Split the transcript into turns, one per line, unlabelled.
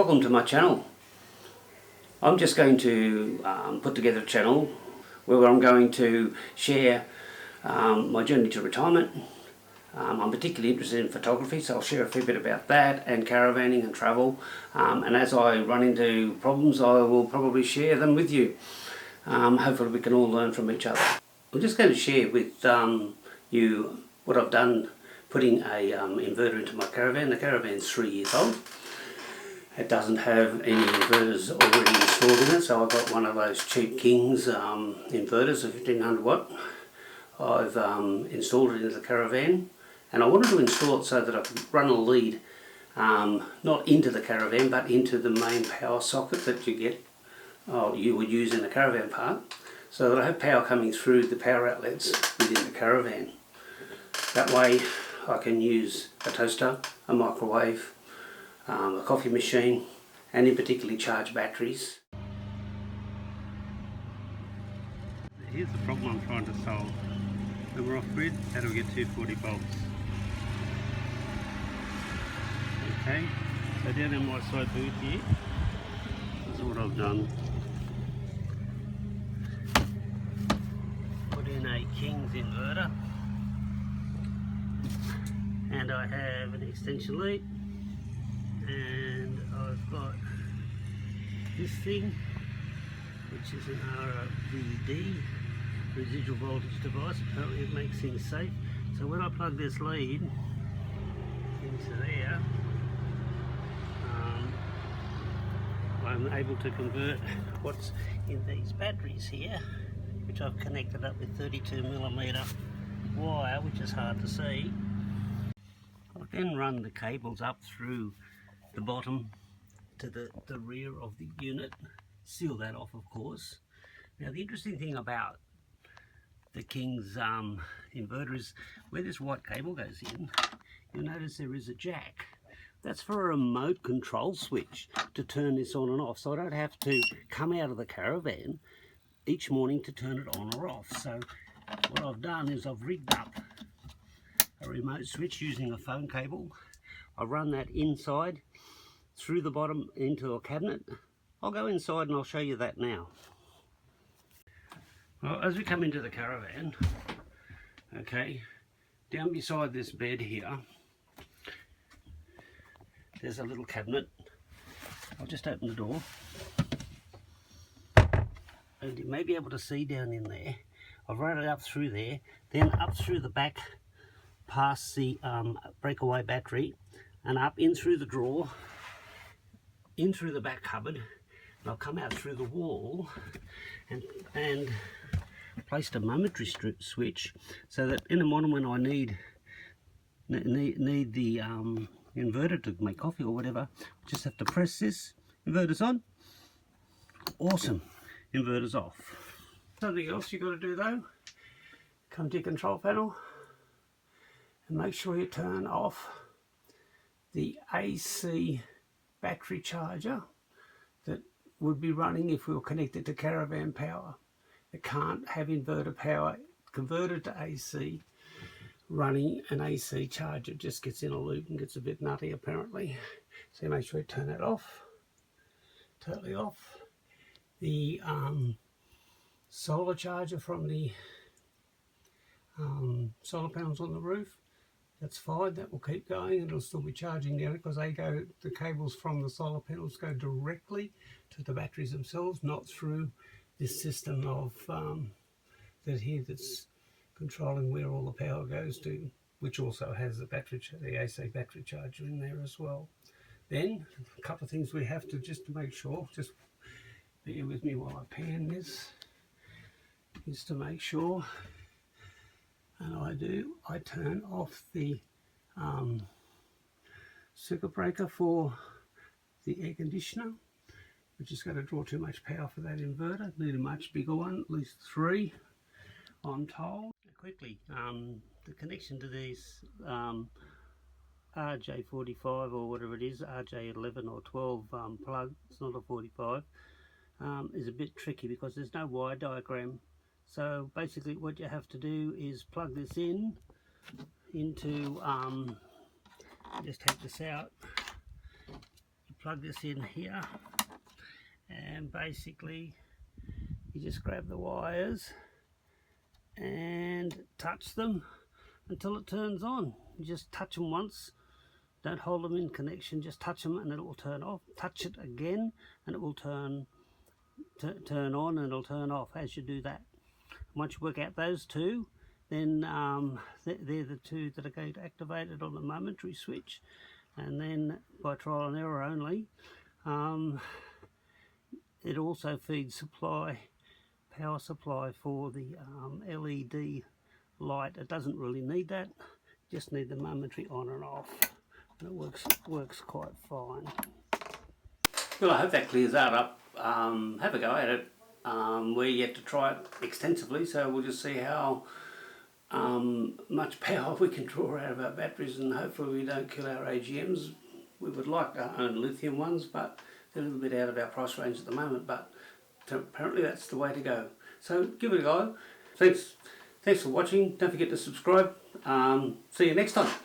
Welcome to my channel. I'm just going to put together a channel where I'm going to share my journey to retirement. I'm particularly interested in photography, so I'll share a fair bit about that and caravanning and travel. And as I run into problems, I will probably share them with you. Hopefully we can all learn from each other. I'm just going to share with you what I've done putting a inverter into my caravan. The caravan's 3 years old. It doesn't have any inverters already installed in it, so I've got one of those cheap Kings inverters, a 1500 watt. I've installed it into the caravan, and I wanted to install it so that I could run a lead not into the caravan but into the main power socket that you would use in the caravan park, so that I have power coming through the power outlets within the caravan. That way I can use a toaster, a microwave, a coffee machine, and in particularly charge batteries. Here's the problem I'm trying to solve. When we're off grid, how do we get 240 volts? Okay, so down in my side booth here, this is what I've done. Put in a King's inverter, and I have an extension lead, and I've got this thing, which is an RVD, residual voltage device. Apparently it makes things safe. So when I plug this lead into there, I'm able to convert what's in these batteries here, which I've connected up with 32mm wire, which is hard to see. I then run the cables up through the bottom to the rear of the unit, seal that off of course. Now the interesting thing about the King's inverter is where this white cable goes in, you'll notice there is a jack. That's for a remote control switch to turn this on and off, so I don't have to come out of the caravan each morning to turn it on or off. So what I've done is I've rigged up a remote switch using a phone cable. I run that inside through the bottom into a cabinet. I'll go inside and I'll show you that now. Well, as we come into the caravan, okay, down beside this bed here, there's a little cabinet. I'll just open the door, and you may be able to see down in there. I've run it up through there, then up through the back past the breakaway battery, and up in through the drawer, in through the back cupboard, and I'll come out through the wall and placed a momentary switch so that in the morning when I need the inverter to make coffee or whatever, just have to press this, inverter's on, awesome, inverter's off. Something else you've got to do though, come to your control panel and make sure you turn off the AC battery charger that would be running if we were connected to caravan power. It can't have inverter power converted to AC running an AC charger. It just gets in a loop and gets a bit nutty apparently. So make sure you turn that off, totally off. The solar charger from the solar panels on the roof, that's fine, that will keep going. It'll still be charging down because the cables from the solar panels go directly to the batteries themselves, not through this system of that here that's controlling where all the power goes to, which also has the AC battery charger in there as well. Then a couple of things we have to just to make sure, just bear with me while I pan this, is to make sure, and I turn off the circuit breaker for the air conditioner, which is going to draw too much power for that inverter. Need a much bigger one, at least 3 I'm told. Quickly, the connection to these RJ45 or whatever it is, RJ11 or 12 plug, it's not a 45, is a bit tricky because there's no wire diagram. So basically what you have to do is plug this into, just take this out, plug this in here, and basically you just grab the wires and touch them until it turns on. You just touch them once, don't hold them in connection, just touch them and it will turn off. Touch it again and it will turn on, and it'll turn off as you do that. Once you work out those two, then they're the two that are going to activate it on the momentary switch, and then by trial and error only. It also feeds power supply for the LED light. It doesn't really need that, just need the momentary on and off, and it works quite fine. Well, I hope that clears that up. Have a go at it. We're yet to try it extensively, so we'll just see how much power we can draw out of our batteries, and hopefully we don't kill our AGMs. We would like our own lithium ones, but they're a little bit out of our price range at the moment, but apparently that's the way to go. So give it a go. Thanks for watching. Don't forget to subscribe. See you next time.